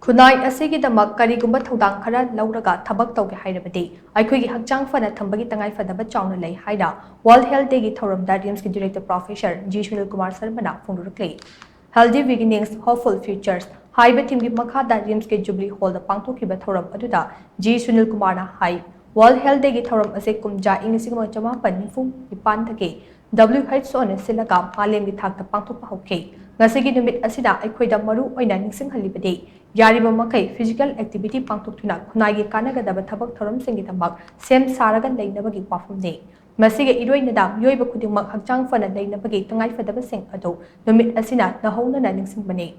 Khunnai Asigi damak karigumba Thoudang Khara Louraga Thabak Touge Hairabadi eikhoigi Hakchang Phana thambagi Tangai phadaba chaona lei haina World Health Day gi thouramda Director Professor G Sunilkumar phongdorakli. Healthy beginnings, hopeful futures. Haiba team gi makhada Jubilee Hall da pangthokhiba thouram aduda G Sunilkumar na hai World Health Day gi thouram ase kumja ingisingma chamapan nifu nipan thake WHO ne silaga malem gi thakta pangthokpa hokhe ngasigi numit asida aikhoida maru oina ningsing halibade yariba makai physical activity pangthokthuna khunai gi kanagadaba thabak thoram singi damak sem saraga leinabagi wafam ne masige iroinada yoiba khudingmak hakchang phana leinabagi tangai phadaba sing ado numit asina nahona na ningsing bane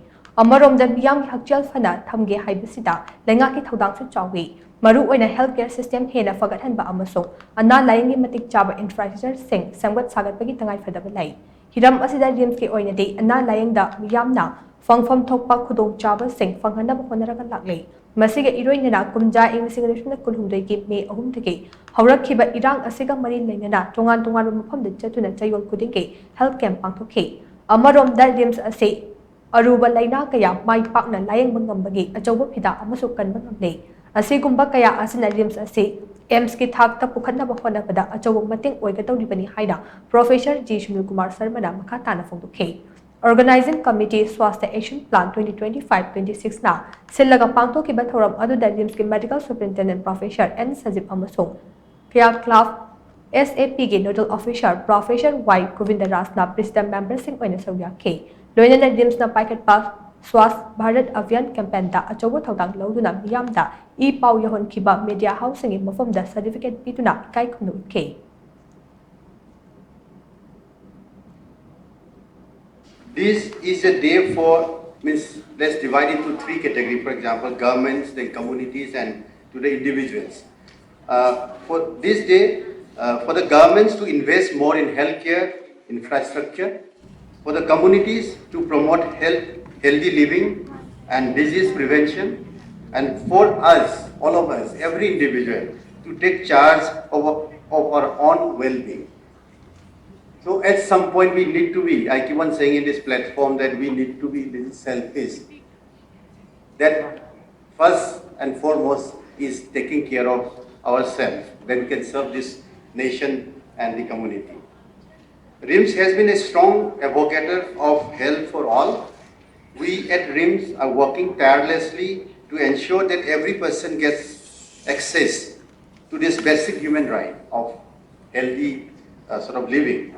amaromda miyam hakchal phana thamge haibasida lenga ki thodang su chawi maru oina healthcare system hena fagathanba amasong ana laingi matik chaba infrastructure sing samgat sagatbagi tangai phadaba lai hiram asida rims ke oina de ana laingda miyamna fangfam thokpa khudong chaba sing fanghanaba honaraga lagle masiga iroinana kumja ingisingna kulhumdai ki me ahum thake haurakhiba irang asiga mari leinana tongan tongan mafam de chatuna chayol kuding ke health camp pangthokhe amarom da rims ase aruba laina kaya mai pakna layeng bangambagi achoba phida amasu kanba ngamle asigumba kaya asina rims ase AIIMS की थाकता पुखन्नबा होनबदा अचौब मतेंग ओइगतौरिबनी हाइना professor G Sunilkumar Sharma मखा ताना फोंदोखे ऑर्गेनाइजिंग कमिटी स्वास्थ्य एक्शन प्लान 2025-26 ना सिल्लगा पांगथोखिबा थौरम अदुदा रिम्स के medical superintendent professor N Sajib अमसोंग क्रिया क्लाफ SAP के nodal officer professor Y Govindraj ना प्रेसिडेंट मेंबर सिंह ओइना सौयाखे लोइना रिम्स ना पाइकेट पास स्वास्थ्य भारत अभियान कैंपेन दा अचौब थौदांग लौदुना मियामदा ई पाउ यहोनखिबा मीडिया हाउसिंग मफमदा सर्टिफिकेट पितुना इकाई खुनुखे This is a day for, let's divide into three categories. For example, governments, then communities, and to the individuals. For this day, for the governments to invest more in healthcare infrastructure, for the communities to promote healthy living and disease prevention, and for us, all of us, every individual, to take charge of our own well-being. So at some point we need to be, I keep on saying in this platform that we need to be a little selfish. That first and foremost is taking care of ourselves, then we can serve this nation and the community. RIMS has been a strong advocate of health for all. We at RIMS are working tirelessly to ensure that every person gets access to this basic human right of healthy sort of living.